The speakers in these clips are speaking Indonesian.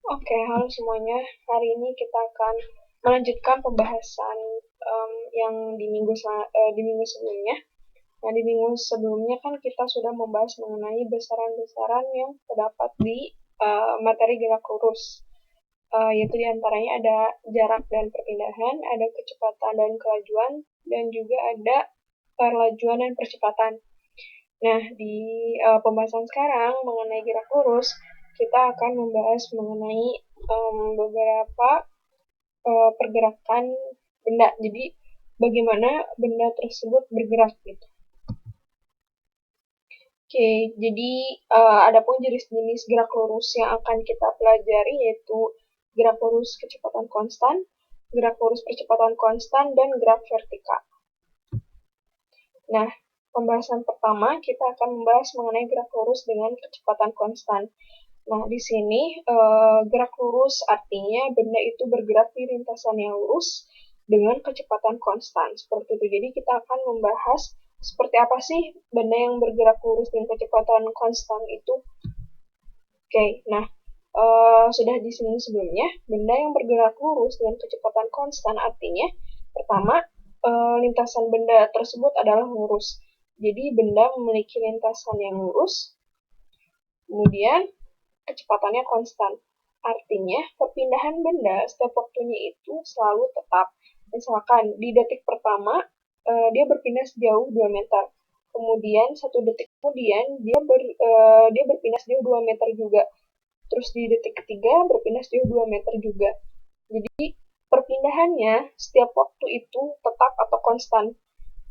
Oke, halo semuanya. Hari ini kita akan melanjutkan pembahasan yang di minggu sebelumnya. Nah, di minggu sebelumnya kan kita sudah membahas mengenai besaran-besaran yang terdapat di materi gerak lurus. Yaitu diantaranya ada jarak dan perpindahan, ada kecepatan dan kelajuan, dan juga ada perlajuan dan percepatan. Nah, di pembahasan sekarang mengenai gerak lurus, kita akan membahas mengenai beberapa pergerakan benda. Jadi, bagaimana benda tersebut bergerak gitu. Oke, jadi adapun jenis-jenis gerak lurus yang akan kita pelajari yaitu gerak lurus kecepatan konstan, gerak lurus percepatan konstan, dan gerak vertikal. Nah, pembahasan pertama kita akan membahas mengenai gerak lurus dengan kecepatan konstan. Nah, di sini gerak lurus artinya benda itu bergerak di lintasan yang lurus dengan kecepatan konstan. Seperti itu. Jadi kita akan membahas seperti apa sih benda yang bergerak lurus dengan kecepatan konstan itu. Oke, nah sudah di sini sebelumnya, benda yang bergerak lurus dengan kecepatan konstan artinya pertama lintasan benda tersebut adalah lurus. Jadi benda memiliki lintasan yang lurus, kemudian kecepatannya konstan. Artinya, perpindahan benda setiap waktunya itu selalu tetap. Misalkan, di detik pertama, dia berpindah sejauh 2 meter. Kemudian, 1 detik kemudian, dia berpindah sejauh 2 meter juga. Terus di detik ketiga, berpindah sejauh 2 meter juga. Jadi, perpindahannya setiap waktu itu tetap atau konstan.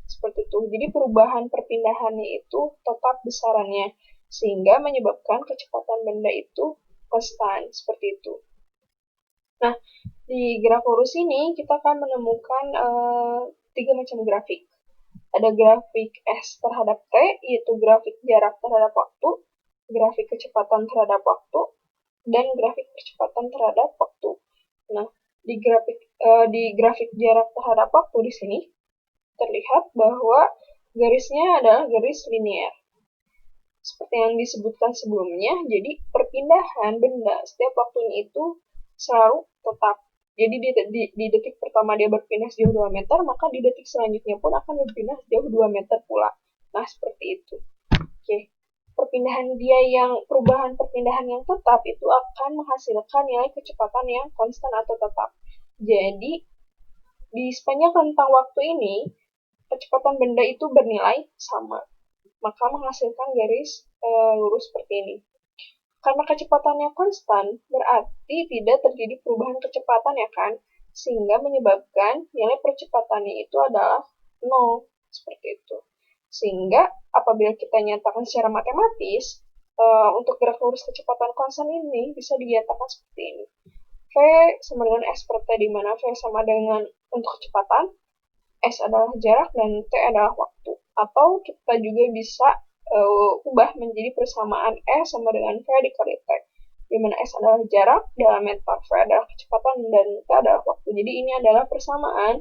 Seperti itu. Jadi perubahan perpindahannya itu tetap besarannya sehingga menyebabkan kecepatan benda itu konstan seperti itu. Nah, di gerak lurus ini kita akan menemukan 3 macam grafik. Ada grafik S terhadap T, yaitu grafik jarak terhadap waktu, grafik kecepatan terhadap waktu, dan grafik percepatan terhadap waktu. Nah, di grafik jarak terhadap waktu di sini terlihat bahwa garisnya adalah garis linear. Seperti yang disebutkan sebelumnya, jadi perpindahan benda setiap waktunya itu selalu tetap. Jadi di detik pertama dia berpindah sejauh 2 meter, maka di detik selanjutnya pun akan berpindah sejauh 2 meter pula. Nah, seperti itu. Oke. Perubahan perpindahan yang tetap itu akan menghasilkan nilai kecepatan yang konstan atau tetap. Jadi, di sepanjang rentang waktu ini, kecepatan benda itu bernilai sama, maka menghasilkan garis lurus seperti ini. Karena kecepatannya konstan, berarti tidak terjadi perubahan kecepatan ya kan, sehingga menyebabkan nilai percepatannya itu adalah 0, seperti itu. Sehingga apabila kita nyatakan secara matematis, untuk gerak lurus kecepatan konstan ini bisa dinyatakan seperti ini. V sama dengan S per T, di mana V sama dengan untuk kecepatan, S adalah jarak, dan T adalah waktu. Atau kita juga bisa ubah menjadi persamaan S sama dengan V dikali T, di mana S adalah jarak, dalam meter, V adalah kecepatan, dan T adalah waktu. Jadi ini adalah persamaan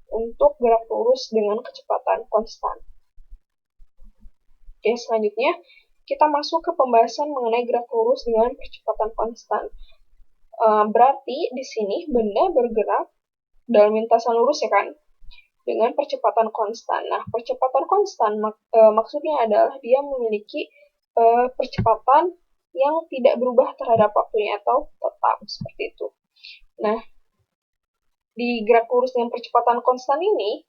untuk gerak lurus dengan kecepatan konstan. Oke, selanjutnya kita masuk ke pembahasan mengenai gerak lurus dengan percepatan konstan. Berarti di sini benda bergerak dalam lintasan lurus ya kan, dengan percepatan konstan. Nah, percepatan konstan maksudnya adalah dia memiliki percepatan yang tidak berubah terhadap waktunya atau tetap seperti itu. Nah, di gerak lurus dengan percepatan konstan ini,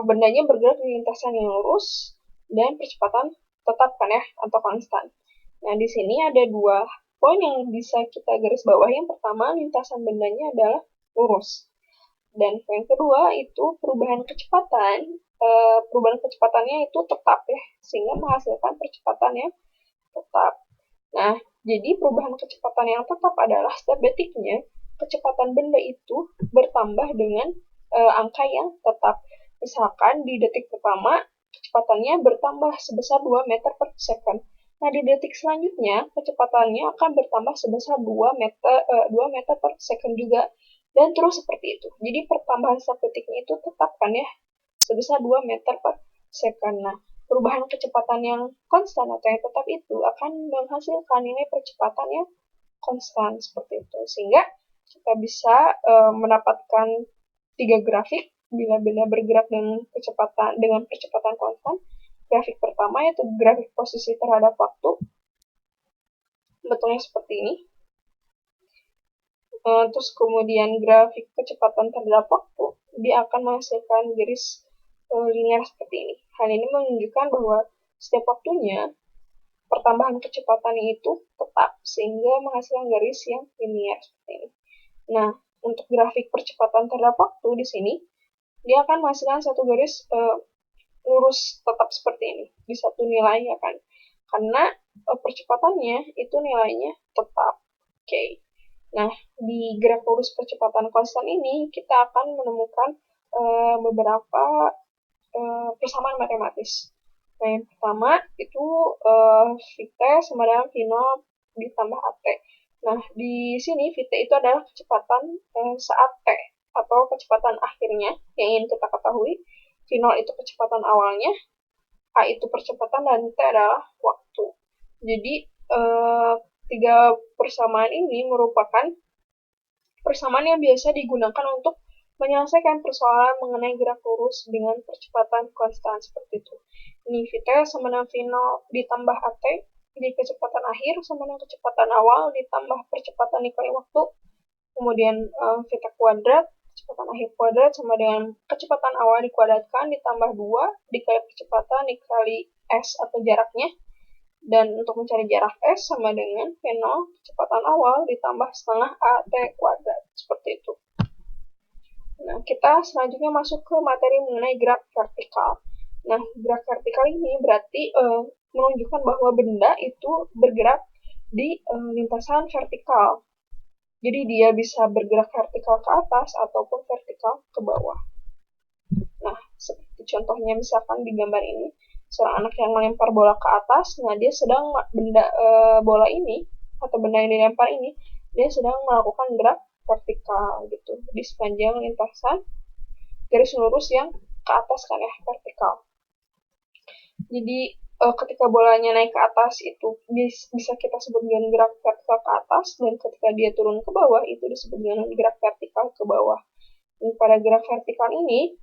bendanya bergerak di lintasan yang lurus dan percepatan tetap kan ya, atau konstan. Nah, di sini ada 2 poin yang bisa kita garis bawahi. Yang pertama, lintasan bendanya adalah lurus. Dan yang kedua itu perubahan kecepatannya itu tetap ya, sehingga menghasilkan percepatan yang tetap. Nah, jadi perubahan kecepatan yang tetap adalah setiap detiknya kecepatan benda itu bertambah dengan angka yang tetap. Misalkan di detik pertama kecepatannya bertambah sebesar 2 meter per second. Nah, di detik selanjutnya kecepatannya akan bertambah sebesar 2 meter per second juga. Dan terus seperti itu. Jadi pertambahan setiap detiknya itu tetap kan ya, sebesar 2 meter per second. Nah, perubahan kecepatan yang konstan atau yang tetap itu akan menghasilkan nilai percepatan yang konstan seperti itu. Sehingga kita bisa mendapatkan 3 grafik bila benda bergerak dengan percepatan konstan. Grafik pertama yaitu grafik posisi terhadap waktu, bentuknya seperti ini. Terus kemudian grafik kecepatan terhadap waktu, dia akan menghasilkan garis linear seperti ini. Hal ini menunjukkan bahwa setiap waktunya pertambahan kecepatannya itu tetap, sehingga menghasilkan garis yang linear seperti ini. Nah, untuk grafik percepatan terhadap waktu di sini, dia akan menghasilkan satu garis lurus tetap seperti ini, di satu nilai ya kan. Karena percepatannya itu nilainya tetap. Oke. Nah, di graf lurus percepatan konstan ini, kita akan menemukan beberapa persamaan matematis. Nah, yang pertama itu Vt sama dengan V0 ditambah At. Nah, di sini Vt itu adalah kecepatan saat T, atau kecepatan akhirnya yang ingin kita ketahui. V0 itu kecepatan awalnya, A itu percepatan, dan T adalah waktu. Jadi, 3 persamaan ini merupakan persamaan yang biasa digunakan untuk menyelesaikan persoalan mengenai gerak lurus dengan percepatan konstan seperti itu. Ini Vt sama dengan V0 ditambah At, di kecepatan akhir sama dengan kecepatan awal ditambah percepatan dikali waktu, kemudian Vt kuadrat, kecepatan akhir kuadrat sama dengan kecepatan awal dikuadratkan ditambah 2 dikali percepatan dikali S atau jaraknya. Dan untuk mencari jarak S sama dengan V0 kecepatan awal ditambah setengah AT kuadrat. Seperti itu. Nah, kita selanjutnya masuk ke materi mengenai gerak vertikal. Nah, gerak vertikal ini berarti menunjukkan bahwa benda itu bergerak di lintasan vertikal. Jadi dia bisa bergerak vertikal ke atas ataupun vertikal ke bawah. Nah, seperti contohnya misalkan di gambar ini, seorang anak yang melempar bola ke atas, nah dia sedang bola ini atau benda yang dilempar ini, dia sedang melakukan gerak vertikal gitu di sepanjang lintasan garis lurus yang ke atas kan ya, vertikal. Jadi ketika bolanya naik ke atas itu bisa kita sebut dengan gerak vertikal ke atas, dan ketika dia turun ke bawah itu disebut dengan gerak vertikal ke bawah. Dan pada gerak vertikal ini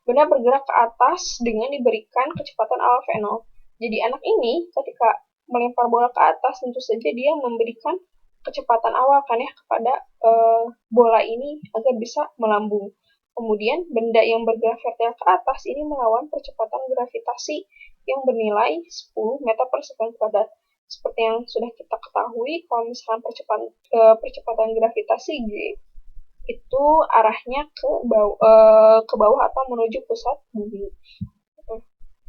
benda bergerak ke atas dengan diberikan kecepatan awal V0. Jadi anak ini ketika melempar bola ke atas, tentu saja dia memberikan kecepatan awal kan ya kepada bola ini agar bisa melambung. Kemudian benda yang bergerak vertikal ke atas ini melawan percepatan gravitasi yang bernilai 10 meter per sekund kuadrat. Seperti yang sudah kita ketahui, kalau misalkan percepatan gravitasi G itu arahnya ke bawah atau menuju pusat bumi.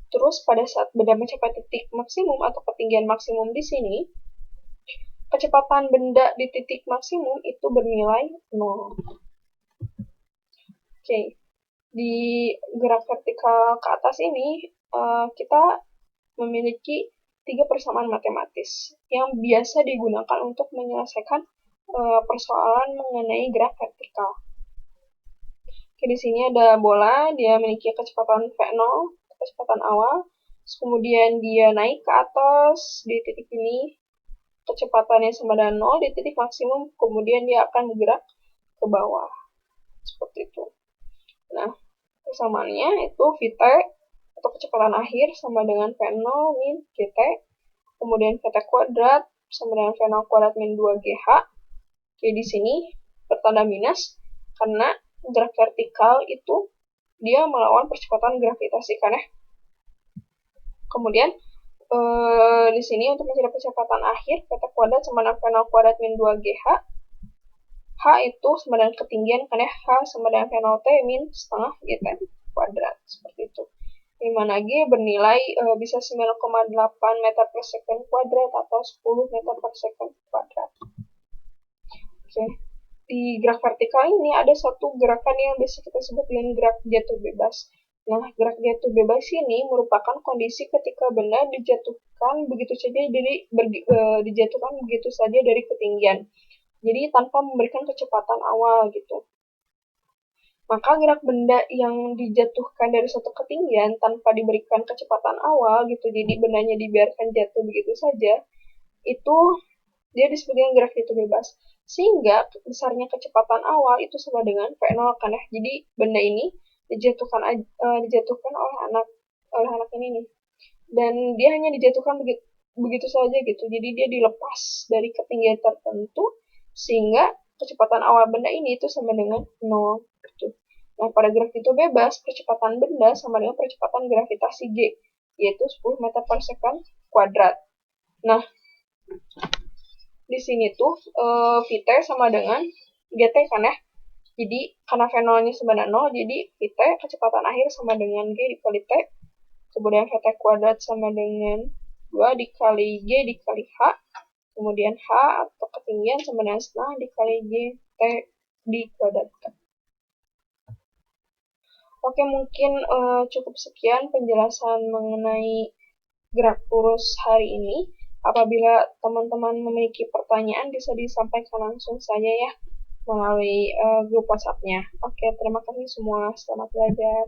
Terus pada saat benda mencapai titik maksimum atau ketinggian maksimum di sini, kecepatan benda di titik maksimum itu bernilai 0. Oke. Di gerak vertikal ke atas ini, kita memiliki 3 persamaan matematis yang biasa digunakan untuk menyelesaikan persoalan mengenai gerak vertikal. Oke, di sini ada bola, dia memiliki kecepatan V0, kecepatan awal, kemudian dia naik ke atas di titik ini, kecepatannya sama dengan 0 di titik maksimum, kemudian dia akan bergerak ke bawah. Seperti itu. Nah, persamaannya itu Vt atau kecepatan akhir sama dengan V0 min Gt, kemudian Vt kuadrat sama dengan V0 kuadrat min 2GH. Oke, di sini bertanda minus karena gerak vertikal itu dia melawan percepatan gravitasi kan ya. Kemudian di sini untuk mencari percepatan akhir, Vt kuadrat sama dengan V0 kuadrat min 2GH. H itu sama dengan ketinggian kan ya, H sama dengan V0T min setengah Gt kuadrat, seperti itu. Di mana G bernilai bisa 9,8 meter per second kuadrat atau 10 meter per second kuadrat. Oke. Di gerak vertikal ini ada satu gerakan yang bisa kita sebut dengan gerak jatuh bebas. Nah, gerak jatuh bebas ini merupakan kondisi ketika benda dijatuhkan begitu saja dari ketinggian. Jadi tanpa memberikan kecepatan awal gitu. Maka gerak benda yang dijatuhkan dari suatu ketinggian tanpa diberikan kecepatan awal gitu, jadi bendanya dibiarkan jatuh begitu saja, itu dia disebut dengan graviti bebas. Sehingga besarnya kecepatan awal itu sama dengan V0 kan ya. Jadi benda ini dijatuhkan oleh anak ini nih. Dan dia hanya dijatuhkan begitu, begitu saja gitu. Jadi dia dilepas dari ketinggian tertentu sehingga kecepatan awal benda ini itu sama dengan 0 gitu. Nah, pada gravito bebas, percepatan benda sama dengan percepatan gravitasi G, yaitu 10 meter per second kuadrat. Nah, di sini tuh Vt sama dengan Gt kan ya. Jadi karena V0-nya sama dengan 0, jadi Vt kecepatan akhir sama dengan G dikali T. Kemudian Vt kuadrat sama dengan 2 dikali G dikali H. Kemudian H atau ketinggian sama dengan setengah dikali G T dikuadratkan. Oke, mungkin cukup sekian penjelasan mengenai gerak lurus hari ini. Apabila teman-teman memiliki pertanyaan, bisa disampaikan langsung saja ya melalui grup WhatsApp-nya. Oke, terima kasih semua. Selamat belajar.